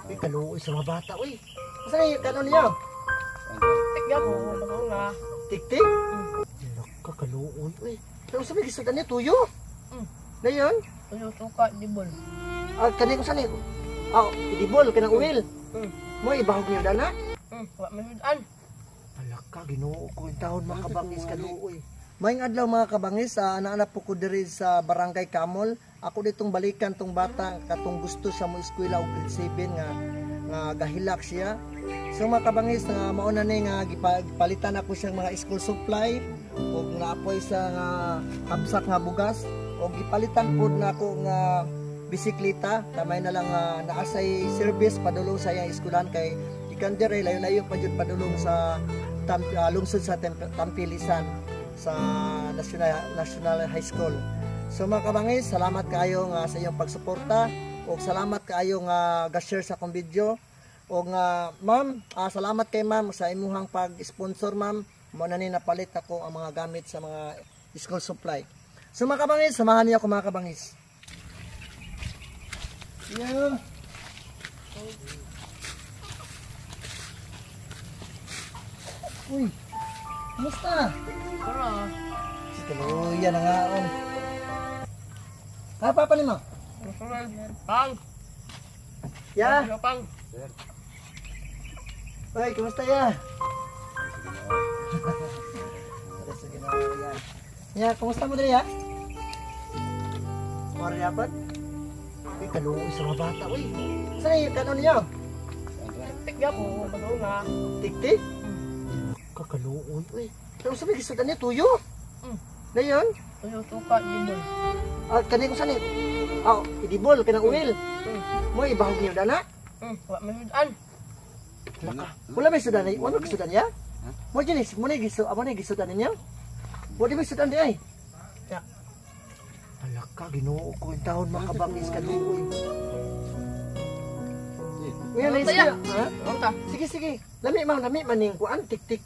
Uy, kaluoy sa mga bata, uy. Saan yung kanon niyo? Tigyan mo, baka nga. Tik-tik? Naka, kaluoy, uy. Pero sabi, gisudan niya, tuyo. Na yun? Tuyo suka, dibol. Ah, kanina ko saan eh? Ah, idibol, kanang uwil. Mo, ibahog niyo dana? Wala may sudan. Alaka, ginoo ko yung taon mga kabangis, kaluoy. Maying adlaw mga kabangis, naanap po ko diri sa Barangay Kamol. Ako ditong balikan tong bata katong gusto sa mo eskwela og grade 7 nga gahilak siya. So mga kabangis, nga mauna ni nga gipalitan ako siyang mga school supply ug naapoy sa nga kapsak nga bugas ug gipalitan pud na ako nga bisikleta kamay na lang naasay service padulong sa iyang eskwelahan kay ikan dire layo-layo pa jud padulong sa lungsod sa Tampilisan sa National High School. So mga kabangis, salamat kaayo nga sa iyong pagsuporta o salamat kaayo nga ga-share sa akong video o nga ma'am, salamat kay ma'am sa imuhang pag-sponsor ma'am. Mo na ni napalit ako ang mga gamit sa mga school supply. So mga kabangis, samahan niyo ako mga kabangis. Yeah. Uy, kumusta? Para. Si Kaluya na nga on. Papa ni mo? Masunan. Pang. Ya. Pang. Hoy, kumusta ya? Sige na ya. Ya, kumusta mo diri ya? Mori dapat? Uy, kaluoy sa mga bata, uy. Saan yung kanon niyo? Tigyan mo, baka nga. Tik-tik? Kakaluoy, uy. Pero sabi, gisudan niya, tuyo. Na yun? Tuyo suka, dibol. Ah, kanina ko saan eh? Ah, idibol, kanang uwil. Mo, ibahog niyo dana? Wala may sudan. Wala may sudan ay, wala may sudan ya? Mo jenis, mo na gisudan niyo? Mo di may sudan di ay? Ya. Alaka, ginoo ko yung taon mga kabangis kaluoy. Ngayon na isya, ha? Unta. Sige, sige. Lami maning kuan, tik-tik.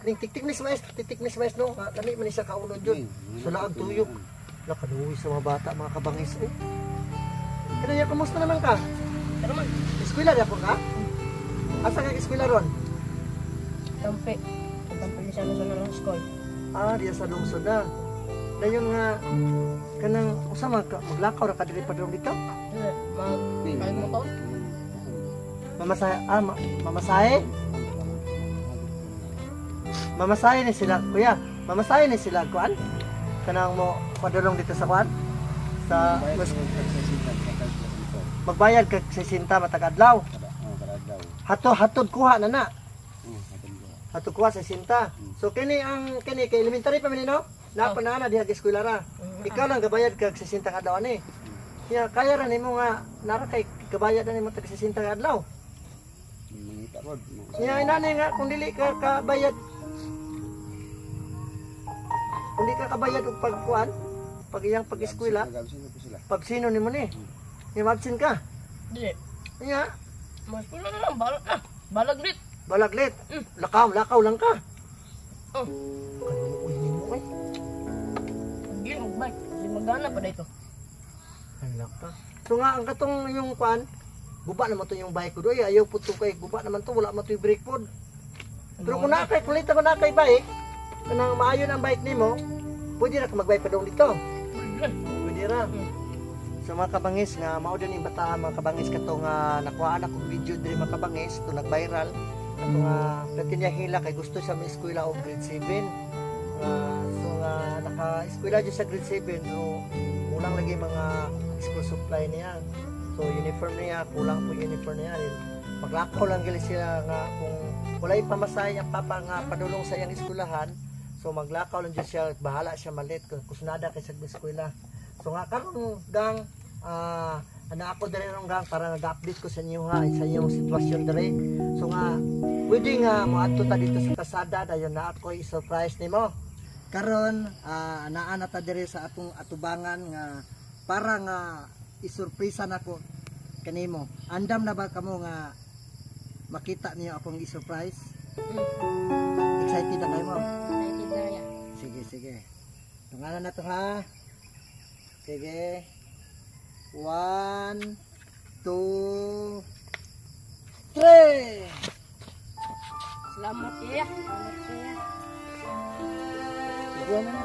Kaling tik-tik ni Smash, tik-tik ni Smash no. Lami man siya kaulod yun. So laag tuyok. Lakaluoy sa mga bata, mga kabangis. Oh. Kaya kumusta naman ka? Ano man? Eskwela na po ka? Asa ka eskwela ron? Tampi. Tampi niya sa National School. Ah, diya sa lungsod na. Dayon nga, kanang, usama ka, maglakaw na ka dili pa doon dito? Kahit mo taon? Mamasahe, mamasahe? Mamasahe ni sila, kuya. Mamasahe ni sila, kuan? Kanang mo, padulong dito sa kuan? Sa, magbayad ka sa sinta matag-adlaw. Hatod kuha na na. Hatod kuha sa sinta. So kini kay elementary pa man no? Na diha eskwela ra. Ikaw lang gabayad kag 60 ka adlaw ani. Ya kaya ra nimo nga nara kay gabayad na nimo tag 60 ka adlaw. Ya inani nga kung dili ka kabayad. Kung di ka kabayad og pagkuan, pag iyang pag-eskwela, pag sino nimo ni? Ni mabsin ka. Dili. Ya, Mas pula na lang, balag na. Balaglit. balaglit. Lakaw lang ka. Oh. Kaluoy nimo ay. Hindi, magbike. Kasi magana pa dito. Halak pa. So nga ang katong yung kuan, guba naman to yung bike ko doy. Ayaw pud to kay guba naman to, wala man to yung brake pod. Pero kung nakay kulit ako nakay bike, kanang maayo ang bike nimo, pwede ra ka magbike pa doon dito. Pwede ra. So mga kabangis nga mao din yung bata mga kabangis kato nga nakuhaan ako video diri mga kabangis to nag-viral kato nga natin hila kay gusto sa may eskwela og grade 7. So nga naka-eskwela sa grade 7 so kulang lagi mga school supply niya. So uniform niya, kulang po uniform niya. Maglakaw lang gali sila nga kung walay pamasahe ang papa nga padulong sa iyang eskwelahan. So maglakaw lang dyan siya, bahala siya malit kung kusunada kay sa eskwela. So nga karon gang ana ako diri nung gang para nag-update ko sa inyo ha sa inyong sitwasyon diri. So nga pwede nga moadto ta dito sa kasada dayon na ako i-surprise nimo. Karon anaa na ta diri sa atong atubangan nga para nga isurpresa nako kanimo. Andam na ba kamo nga makita niyo akong i-surprise? Excited na kayo mo? Excited na yan. Sige, sige. Tungalan na to ha. Sige. 1, 2, 3. Salamat iya. Salamat iya. Ibuan na.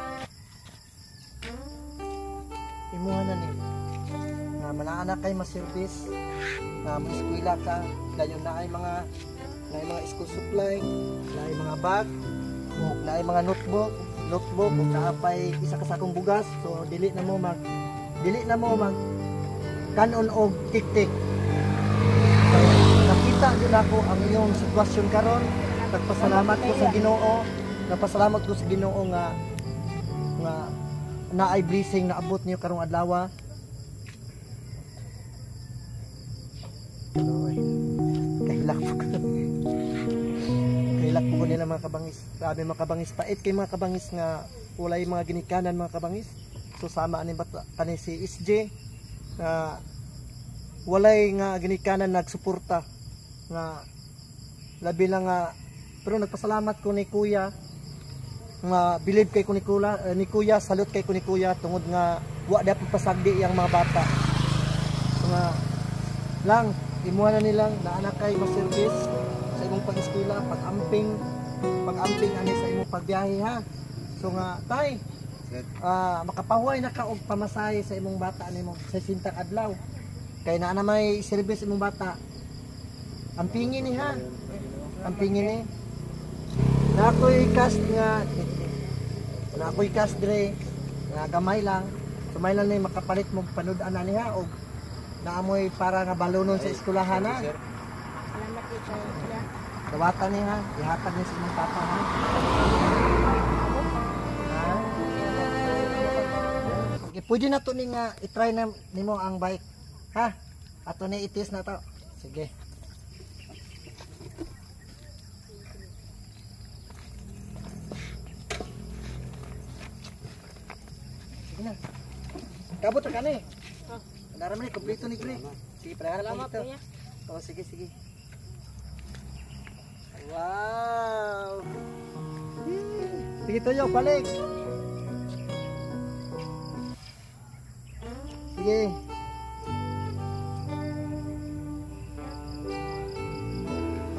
Imuha na ni. Nga manaanak kay ma-service. Nga mo eskwela ka. Dayon na ay mga school supply, na ay mga bag, o na ay mga notebook, ug naapay isa ka sakong bugas. So dili na mo mag kanon og tik-tik. So, nakita din ako ang iyong sitwasyon karon. Nagpasalamat ko sa Ginoo. Napasalamat ko sa Ginoo nga naay blessing na abot niyo karong adlaw. Kahilak po ko. Kahilak po ko nila mga kabangis. Grabe mga kabangis. Pait kay mga kabangis nga walay mga ginikanan mga kabangis. So sama ani bata kani si SJ nga walay nga ginikanan nagsuporta nga labi lang nga pero nagpasalamat ko ni Kuya nga believe kay ko ni Kuya, salute kay ko ni Kuya tungod nga wa dapat pasagdi yang mga bata. So nga lang imuha na nilang na anak kay ma-service sa imong pag-eskwela, pag-amping ani sa imong pagbiyahe ha. So nga tay makapahuay na ka og pamasahe sa imong bata nimo sa sintang adlaw. Kay naa na may service imong bata. Ampingin ni ha. Ampingin ni. Na ako'y cast dire nga gamay lang. Sumay lang ni makapalit mo panud-an ani ha og naamoy para nga balonon sa eskwelahan ha. Salamat ito. Dawatan ni ha, ihatag ni sa imong papa ha. Okay, pwede na to ni nga i-try na nimo ang bike. Ha? Ato ni itis na to. Sige. Sige na. Kabot ka ni. Naramay ni kompleto ni Gre. Sige, palahan Salamat ko dito. iya. Oh, sige, sige. Wow! Sige Toyo, balik! Sige.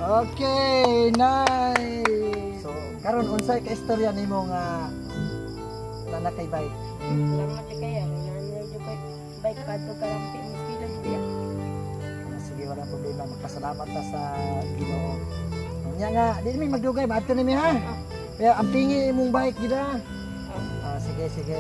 Okay, nice! So, karon unsay ka istorya nimo nga nanakay bike? Salamat kaya. Nanay jud kay bike kadto karampi mo kila iya. Sige, wala problema. Magpasalamat ta sa Ginoo. Nya nga, di mi magdugay, bato ni mi ha. Kaya ang tingi imong bike gida. Sige, sige.